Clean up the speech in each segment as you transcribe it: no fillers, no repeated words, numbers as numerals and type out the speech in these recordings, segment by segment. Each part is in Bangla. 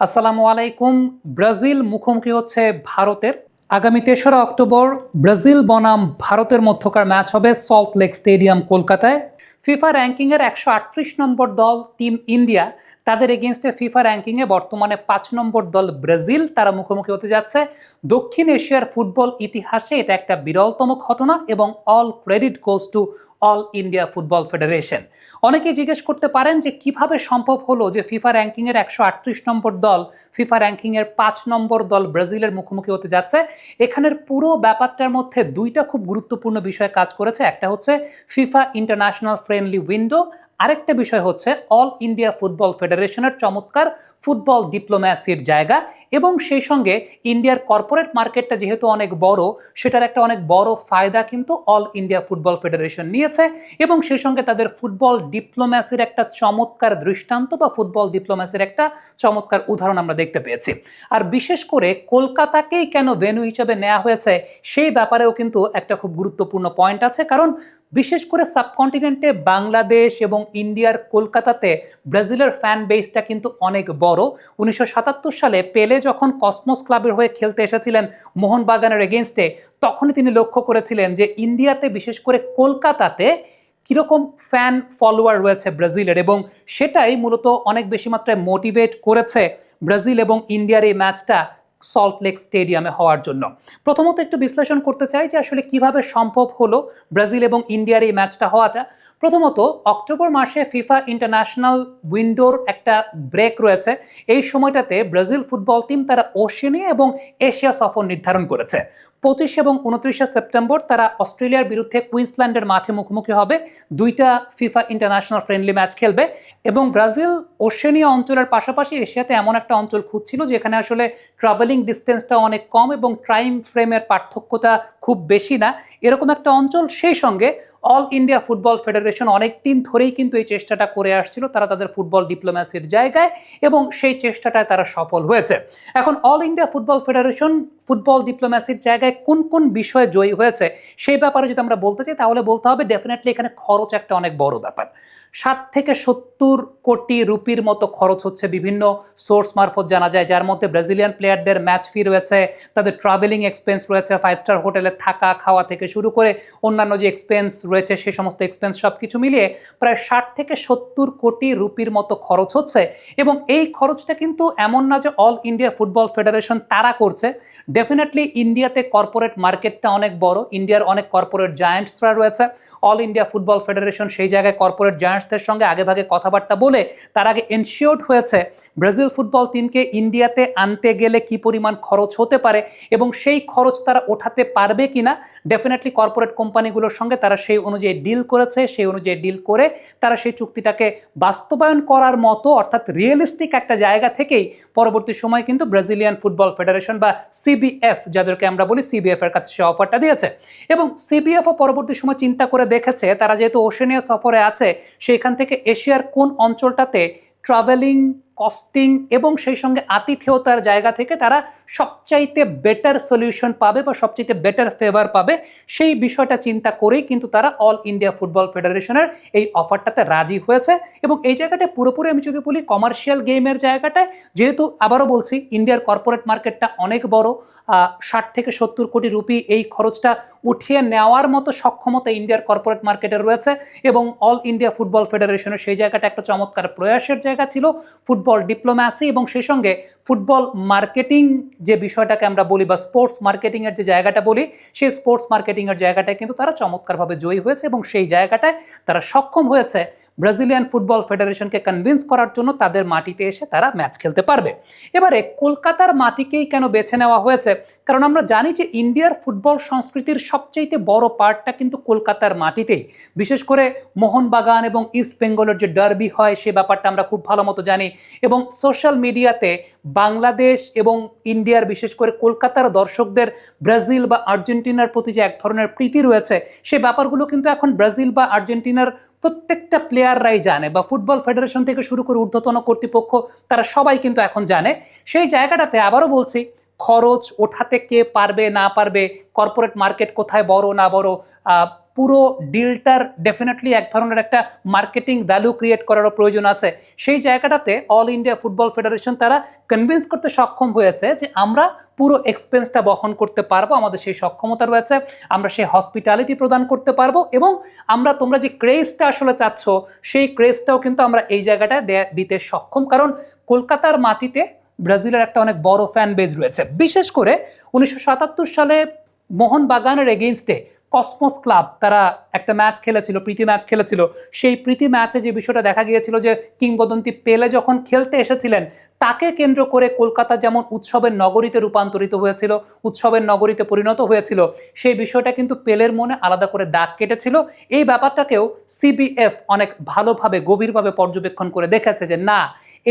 আসসালামু আলাইকুম। ব্রাজিল মুখোমুখি হচ্ছে ভারতের। আগামী ৩রা অক্টোবর ব্রাজিল বনাম ভারতের মধ্যকার ম্যাচ হবে সল্ট লেক স্টেডিয়াম, কলকাতায়। ফিফা র্যাঙ্কিংয়ের ১৩৮ নম্বর দল টিম ইন্ডিয়া, তাদের এগেনস্টে ফিফা র্যাঙ্কিংয়ে বর্তমানে ৫ নম্বর দল ব্রাজিল, তারা মুখোমুখি হতে যাচ্ছে। দক্ষিণ এশিয়ার ফুটবল ইতিহাসে এটা একটা বিরলতম ঘটনা এবং all credit goes to all India Football federation. অনেকেই জিজ্ঞেস করতে পারেন যে কিভাবে সম্ভব হলো যে ফিফা র্যাঙ্কিংয়ের ১৩৮ নম্বর দল ফিফা র্যাঙ্কিংয়ের ৫ নম্বর দল ব্রাজিলের মুখোমুখি হতে যাচ্ছে। এখানের পুরো ব্যাপারটার মধ্যে দুইটা খুব গুরুত্বপূর্ণ বিষয় কাজ করেছে। একটা হচ্ছে ফিফা ইন্টারন্যাশনাল ফ্রেন্ডলি উইন্ডো, আরেকটা বিষয় হচ্ছে অল ইন্ডিয়া ফুটবল ফেডারেশনের চমৎকার ফুটবল ডিপ্লোম্যাসির জায়গা, এবং সেই সঙ্গে ইন্ডিয়ার কর্পোরেট মার্কেটটা যেহেতু অনেক বড়, সেটার একটা অনেক বড় ফায়দা কিন্তু অল ইন্ডিয়া ফুটবল ফেডারেশন নিয়েছে, এবং সেই সঙ্গে তাদের ফুটবল ডিপ্লোম্যাসির একটা চমৎকার দৃষ্টান্ত বা ফুটবল ডিপ্লোম্যাসির একটা চমৎকার উদাহরণ আমরা দেখতে পেয়েছি। আর বিশেষ করে কলকাতাকেই কেন ভেন্যু হিসেবে নেওয়া হয়েছে সেই ব্যাপারেও কিন্তু একটা খুব গুরুত্বপূর্ণ পয়েন্ট আছে, কারণ বিশেষ করে সাবকন্টিনেন্টে বাংলাদেশ এবং ইন্ডিয়ার কলকাতাতে ব্রাজিলের ফ্যান বেসটা কিন্তু অনেক বড়। ১৯৭৭ সালে পেলে যখন কসমোস ক্লাবের হয়ে খেলতে এসেছিলেন মোহনবাগানের এগেনস্টে, তখনই তিনি লক্ষ্য করেছিলেন যে ইন্ডিয়াতে বিশেষ করে কলকাতাতে কীরকম ফ্যান ফলোয়ার রয়েছে ব্রাজিলের, এবং সেটাই মূলত অনেক বেশি মাত্রায় মোটিভেট করেছে ব্রাজিল এবং ইন্ডিয়ার এই ম্যাচটা সল্ট লেক স্টেডিয়ামে হওয়ার জন্য। প্রথমত একটু বিশ্লেষণ করতে চাই যে আসলে কিভাবে সম্ভব হলো ব্রাজিল এবং ইন্ডিয়ার এই ম্যাচটা হওয়াটা। প্রথমত অক্টোবর মাসে ফিফা ইন্টারন্যাশনাল উইন্ডোর একটা ব্রেক রয়েছে। এই সময়টাতে ব্রাজিল ফুটবল টিম তারা ওশেনিয়া এবং এশিয়া সফর নির্ধারণ করেছে। ২৫ এবং ২৯ সেপ্টেম্বর তারা অস্ট্রেলিয়ার বিরুদ্ধে কুইন্সল্যান্ডের মাঠে মুখোমুখি হবে, দুইটা ফিফা ইন্টারন্যাশনাল ফ্রেন্ডলি ম্যাচ খেলবে। এবং ব্রাজিল ওশেনিয়া অঞ্চলের পাশাপাশি এশিয়াতে এমন একটা অঞ্চল খুঁজছিল যেখানে আসলে ট্রাভেলিং ডিস্টেন্সটা অনেক কম এবং টাইম ফ্রেমের পার্থক্যটা খুব বেশি না, এরকম একটা অঞ্চল। সেই সঙ্গে অল ইন্ডিয়া ফুটবল ফেডারেশন অনেক দিন ধরেই কিন্তু এই চেষ্টাটা করে আসছিল, তারা তাদের ফুটবল ডিপ্লোম্যাসির জায়গায়, এবং সেই চেষ্টাটায় তারা সফল হয়েছে। এখন All India Football Federation football ডিপ্লোম্যাসির জায়গায় কোন কোন বিষয়ে জয়ী হয়েছে সেই ব্যাপারে যদি আমরা বলতে চাই, তাহলে বলতে হবে ডেফিনেটলি এখানে খরচ একটা অনেক বড় ব্যাপার। ৬০ থেকে ৭০ কোটি রুপির মতো খরচ হচ্ছে বিভিন্ন সোর্স মারফত জানা যায়, যার মধ্যে ব্রাজিলিয়ান প্লেয়ারদের ম্যাচ ফি রয়েছে, তাদের ট্রাভেলিং এক্সপেন্স রয়েছে, 5 স্টার হোটেলে থাকা খাওয়া থেকে শুরু করে অন্যান্য যে এক্সপেন্স রয়েছে সে সমস্ত এক্সপেন্স সব কিছু মিলিয়ে প্রায় ৬০ থেকে ৭০ কোটি রুপির মতো খরচ হচ্ছে। এবং এই খরচটা কিন্তু এমন না যে অল ইন্ডিয়া ফুটবল ফেডারেশন তারা করছে, ডেফিনেটলি ইন্ডিয়াতে কর্পোরেট মার্কেটটা অনেক বড়, ইন্ডিয়ার অনেক কর্পোরেট জায়ান্টসরা রয়েছে। অল ইন্ডিয়া ফুটবল ফেডারেশন সেই জায়গায় কর্পোরেট জায়ান্টসদের সঙ্গে আগেভাগে কথাবার্তা বলে তার আগে এনশিওর্ড হয়েছে ব্রাজিল ফুটবল টিমকে ইন্ডিয়াতে আনতে গেলে কি পরিমাণ খরচ হতে পারে এবং সেই খরচ তারা ওঠাতে পারবে কিনা। ডেফিনেটলি কর্পোরেট কোম্পানিগুলোর সঙ্গে তারা সেই অনুযায়ী ডিল করেছে, সেই অনুযায়ী ডিল করে তারা সেই চুক্তিটাকে বাস্তবায়ন করার মতো, অর্থাৎ রিয়েলিস্টিক একটা জায়গা থেকেই পরবর্তী সময় কিন্তু ব্রাজিলিয়ান ফুটবল ফেডারেশন বা সিবিএফ, যাদেরকে আমরা বলি, সিবিএফ এর কাছে সে অফারটা দিয়েছে। এবং সিবিএফও পরবর্তী সময় চিন্তা করে দেখেছে তারা যেহেতু ওশেনিয়া সফরে আছে, সেখান থেকে এশিয়ার কোন অঞ্চলটাতে ট্রাভেলিং, কস্টিং এবং সেই সঙ্গে আতিথেয়তার জায়গা থেকে তারা সবচাইতে বেটার সলিউশন পাবে বা সবচাইতে বেটার ফেভার পাবে, সেই বিষয়টা চিন্তা করেই কিন্তু তারা অল ইন্ডিয়া ফুটবল ফেডারেশনের এই অফারটাতে রাজি হয়েছে। এবং এই জায়গাটা পুরোপুরি আমি যদি বলি কমার্শিয়াল গেমের জায়গাটায়, যেহেতু আবারও বলছি ইন্ডিয়ার কর্পোরেট মার্কেটটা অনেক বড়, ৬০ থেকে ৭০ কোটি রুপি এই খরচটা উঠিয়ে নেওয়ার মতো সক্ষমতা ইন্ডিয়ার কর্পোরেট মার্কেটে রয়েছে, এবং অল ইন্ডিয়া ফুটবল ফেডারেশনের সেই জায়গাটা একটা চমৎকার প্রয়াসের জায়গা ছিল ফুটবল ডিপ্লোম্যাসি এবং সেই সঙ্গে ফুটবল মার্কেটিং যে বিষয়টাকে আমরা বলি বা স্পোর্টস মার্কেটিংয়ের যে জায়গাটা বলি, সেই স্পোর্টস মার্কেটিংয়ের জায়গাটায় কিন্তু তারা চমৎকারভাবে জয়ী হয়েছে এবং সেই জায়গাটায় তারা সক্ষম হয়েছে ব্রাজিলিয়ান ফুটবল ফেডারেশনকে কনভিন্স করার জন্য তাদের মাটিতে এসে তারা ম্যাচ খেলতে পারবে। এবারে কলকাতার মাটিকেই কেন বেছে নেওয়া হয়েছে, কারণ আমরা জানি যে ইন্ডিয়ার ফুটবল সংস্কৃতির সবচেয়ে বড় পার্টটা কিন্তু কলকাতার মাটিতেই। বিশেষ করে মোহনবাগান এবং ইস্ট বেঙ্গলের যে ডার্বি হয় সে ব্যাপারটা আমরা খুব ভালো মতো জানি, এবং সোশ্যাল মিডিয়াতে বাংলাদেশ এবং ইন্ডিয়ার বিশেষ করে কলকাতার দর্শকদের ব্রাজিল বা আর্জেন্টিনার প্রতি যে এক ধরনের প্রীতি রয়েছে, সে ব্যাপারগুলো কিন্তু এখন ব্রাজিল বা আর্জেন্টিনার প্রত্যেকটা প্লেয়াররাই জানে, বা ফুটবল ফেডারেশন থেকে শুরু করে ঊর্ধ্বতন কর্তৃপক্ষ তারা সবাই কিন্তু এখন জানে। সেই জায়গাটাতে আবারও বলছি খরচ ওঠাতে কে পারবে না পারবে, কর্পোরেট মার্কেট কোথায় বড় না বড়, পুরো ডিলটার ডেফিনেটলি এক ধরনের একটা মার্কেটিং ভ্যালু ক্রিয়েট করারও প্রয়োজন আছে। সেই জায়গাটাতে অল ইন্ডিয়া ফুটবল ফেডারেশন তারা কনভিন্স করতে সক্ষম হয়েছে যে আমরা পুরো এক্সপেন্সটা বহন করতে পারবো, আমাদের সেই সক্ষমতা রয়েছে, আমরা সেই হসপিটালিটি প্রদান করতে পারবো, এবং তোমরা যে ক্রেজটা আসলে চাচ্ছ সেই ক্রেজটাও কিন্তু আমরা এই জায়গাটায় দিতে সক্ষম। কারণ কলকাতার মাটিতে ব্রাজিলের একটা অনেক বড় ফ্যান বেজ রয়েছে। বিশেষ করে 1977 সালে মোহনবাগানের এগেইনস্টে কসমোস ক্লাব তারা একটা ম্যাচ খেলেছিল, প্রীতি ম্যাচ খেলেছিল। সেই প্রীতি ম্যাচে যে বিষয়টা দেখা গিয়েছিল যে কিংবদন্তি পেলে যখন খেলতে এসেছিলেন তাকে কেন্দ্র করে কলকাতা যেমন উৎসবের নগরীতে রূপান্তরিত হয়েছিল, উৎসবের নগরীতে পরিণত হয়েছিল, সেই বিষয়টা কিন্তু পেলের মনে আলাদা করে দাগ কেটেছিল। এই ব্যাপারটাকেও সিবিএফ অনেক ভালোভাবে গভীরভাবে পর্যবেক্ষণ করে দেখেছে যে না,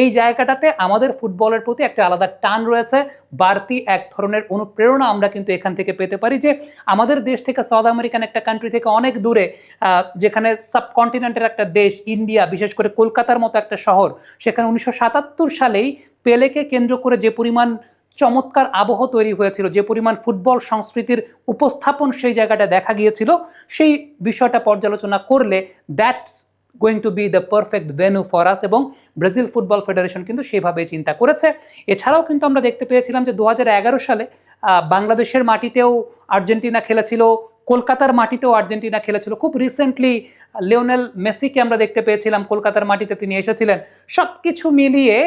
এই জায়গাটাতে আমাদের ফুটবলের প্রতি একটা আলাদা টান রয়েছে, বাড়তি এক ধরনের অনুপ্রেরণা আমরা কিন্তু এখান থেকে পেতে পারি যে আমাদের দেশ থেকে সাউথ আমেরিকান একটা কান্ট্রি থেকে অনেক দূরে, যেখানে সাবকন্টিনেন্টের একটা দেশ ইন্ডিয়া, বিশেষ করে কলকাতার মতো একটা শহর, সেখানে 1977 সালেই পেলেকে কেন্দ্র করে যে পরিমাণ চমৎকার আবহ তৈরি হয়েছিল, যে পরিমাণ ফুটবল সংস্কৃতির উপস্থাপন সেই জায়গাটা দেখা গিয়েছিল, সেই বিষয়টা পর্যালোচনা করলে that's going to B the perfect venue for us, এবং ব্রাজিল ফুটবল ফেডারেশন কিন্তু সেভাবেই চিন্তা করেছে। এছাড়াও কিন্তু আমরা দেখতে পেয়েছিলাম যে 2011 সালে বাংলাদেশের মাটিতেও আর্জেন্টিনা খেলেছিল, কলকাতার মাটিতেও আর্জেন্টিনা খেলেছিল। খুব রিসেন্টলি লিওনেল মেসিকে আমরা দেখতে পেয়েছিলাম কলকাতার মাটিতে তিনি এসেছিলেন। সব কিছু মিলিয়ে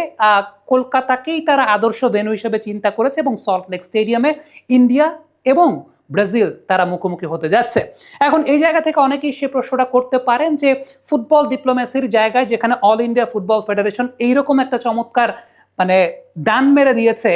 কলকাতাকেই তারা আদর্শ ভেন্যু হিসেবে চিন্তা করেছে, এবং সল্টলেক স্টেডিয়ামে ইন্ডিয়া এবং ব্রাজিল তারা মুখোমুখি হতে যাচ্ছে। এখন এই জায়গা থেকে অনেকেই সে প্রশ্নটা করতে পারেন যে ফুটবল ডিপ্লোমেসির জায়গায় যেখানে অল ইন্ডিয়া ফুটবল ফেডারেশন এইরকম একটা চমৎকার দান মেরে দিয়েছে,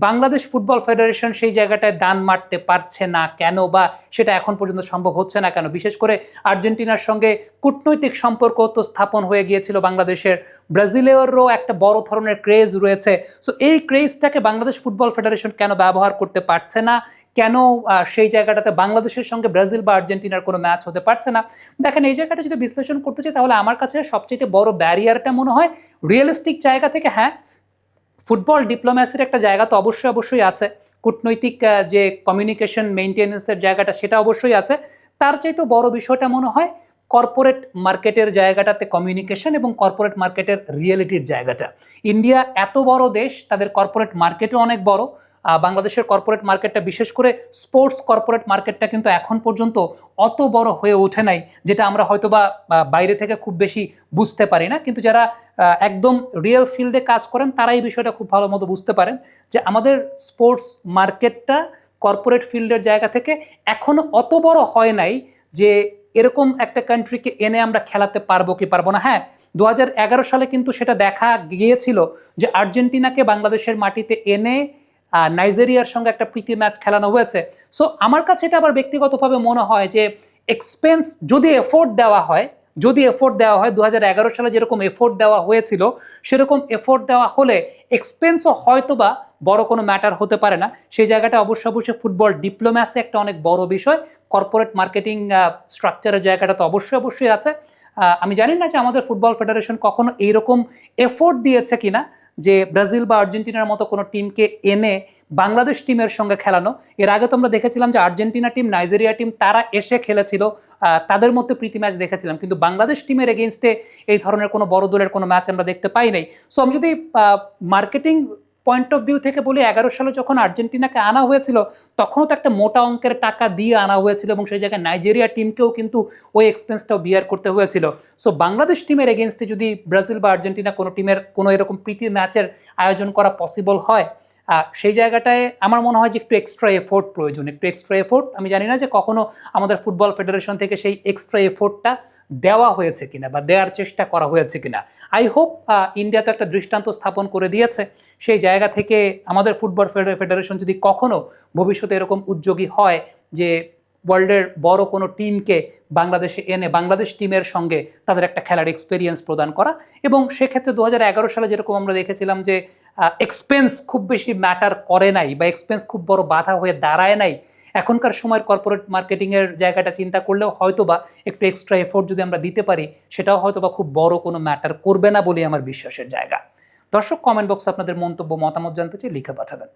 বাংলাদেশ ফুটবল ফেডারেশন সেই জায়গাটায় দান মারতে পারছে না কেন, বা সেটা এখন পর্যন্ত সম্ভব হচ্ছে না কেন? বিশেষ করে আর্জেন্টিনার সঙ্গে কূটনৈতিক সম্পর্ক তো স্থাপন হয়ে গিয়েছিল বাংলাদেশের, ব্রাজিলেরও একটা বড় ধরনের ক্রেজ রয়েছে। সো এই ক্রেজটাকে বাংলাদেশ ফুটবল ফেডারেশন কেন ব্যবহার করতে পারছে না, কেন সেই জায়গাটাতে বাংলাদেশের সঙ্গে ব্রাজিল বা আর্জেন্টিনার কোনো ম্যাচ হতে পারছে না? দেখেন, এই জায়গাটা যদি বিশ্লেষণ করতে চাই তাহলে আমার কাছে সবচেয়ে বড় ব্যারিয়ারটা মনে হয় রিয়েলিস্টিক জায়গা থেকে, হ্যাঁ ফুটবল ডিপ্লোম্যাসির একটা জায়গা তো অবশ্যই আছে, কূটনৈতিক যে কমিউনিকেশন মেইনটেনেন্সের জায়গাটা সেটা অবশ্যই আছে। তার চাইতে বড় বিষয়টা মনে হয় কর্পোরেট মার্কেটের জায়গাটাতে কমিউনিকেশন এবং কর্পোরেট মার্কেটের রিয়েলিটির জায়গাটা। ইন্ডিয়া এত বড় দেশ, তাদের কর্পোরেট মার্কেটও অনেক বড়। বাংলাদেশের কর্পোরেট মার্কেটটা, বিশেষ করে স্পোর্টস কর্পোরেট মার্কেটটা কিন্তু এখন পর্যন্ত অত বড় হয়ে ওঠে নাই, যেটা আমরা হয়তোবা বাইরে থেকে খুব বেশি বুঝতে পারি না। কিন্তু যারা একদম রিয়েল ফিল্ডে কাজ করেন তারা এই বিষয়টা খুব ভালো মতো বুঝতে পারেন যে আমাদের স্পোর্টস মার্কেটটা কর্পোরেট ফিল্ডের জায়গা থেকে এখনো অত বড় হয় নাই যে এরকম একটা কান্ট্রিকে এনে আমরা খেলাতে পারবো কি পারবো না। হ্যাঁ, 2011 সালে কিন্তু সেটা দেখা গিয়েছিল যে আর্জেন্টিনাকে বাংলাদেশের মাটিতে এনে নাইজেরিয়ার সঙ্গে একটা প্রীতি ম্যাচ খেলানো হয়েছে। সো আমার কাছে এটা আবার ব্যক্তিগতভাবে মনে হয় যে এক্সপেন্স যদি এফোর্ট দেওয়া হয় 2011 সালে যেরকম এফোর্ট দেওয়া হয়েছিল সেরকম এফোর্ট দেওয়া হলে এক্সপেন্সও হয়তোবা বড় কোনো ম্যাটার হতে পারে না। সেই জায়গাটা অবশ্যই ফুটবল ডিপ্লোম্যাসি একটা অনেক বড় বিষয়, কর্পোরেট মার্কেটিং স্ট্রাকচারের জায়গাটা তো অবশ্যই আছে। আমি জানি না যে আমাদের ফুটবল ফেডারেশন কখনো এইরকম এফোর্ট দিয়েছে কিনা যে ব্রাজিল বা আর্জেন্টিনার মতো কোনো টিমকে এনে বাংলাদেশ টিমের সঙ্গে খেলানো। এর আগে তো আমরা দেখেছিলাম যে আর্জেন্টিনা টিম, নাইজেরিয়া টিম তারা এসে খেলেছিল, তাদের মধ্যে প্রীতি ম্যাচ দেখেছিলাম, কিন্তু বাংলাদেশ টিমের এগেইনস্টে এই ধরনের কোনো বড় দলের কোনো ম্যাচ আমরা দেখতে পাই নাই। সো আমি যদি মার্কেটিং পয়েন্ট অফ ভিউ থেকে বলি, 11 সালে যখন আর্জেন্টিনাকে আনা হয়েছিল তখনও তো একটা মোটা অঙ্কের টাকা দিয়ে আনা হয়েছিল, এবং সেই জায়গায় নাইজেরিয়া টিমকেও কিন্তু ওই এক্সপেন্সটাও বিয়ার করতে হয়েছিল। সো বাংলাদেশ টিমের এগেইনস্টে যদি ব্রাজিল বা আর্জেন্টিনা কোনো টিমের কোনো এরকম প্রীতি ম্যাচের আয়োজন করা পসিবল হয়, সেই জায়গাটায় আমার মনে হয় যে একটু এক্সট্রা এফোর্ট প্রয়োজন, একটু এক্সট্রা এফোর্ট। আমি জানি না যে কখনো আমাদের ফুটবল ফেডারেশন থেকে সেই এক্সট্রা এফোর্টটা দেওয়া হয়েছে কিনা বা দেওয়ার চেষ্টা করা হয়েছে কিনা। আই হোপ ইন্ডিয়া তো একটা দৃষ্টান্ত স্থাপন করে দিয়েছে। সেই জায়গা থেকে আমাদের ফুটবল ফেডারেশন যদি কখনো ভবিষ্যতে এরকম উদ্যোগী হয় যে ওয়ার্ল্ডের বড় কোনো টিমকে বাংলাদেশে এনে বাংলাদেশ টিমের সঙ্গে তাদের একটা খেলার এক্সপিরিয়েন্স প্রদান করা, এবং সেক্ষেত্রে 2011 সালে যেরকম আমরা দেখেছিলাম যে এক্সপেন্স খুব বেশি ম্যাটার করে নাই বা এক্সপেন্স খুব বড় বাধা হয়ে দাঁড়ায় নাই, এখনকার সময়ের কর্পোরেট মার্কেটিংয়ের জায়গাটা চিন্তা করলেও হয়তোবা একটু এক্সট্রা এফোর্ট যদি আমরা দিতে পারি সেটাও হয়তোবা খুব বড় কোনো ম্যাটার করবে না বলে আমার বিশ্বাসের জায়গা। দর্শক, কমেন্ট বক্সে আপনাদের মন্তব্য মতামত জানতে চাই, লিখে পাঠাবেন।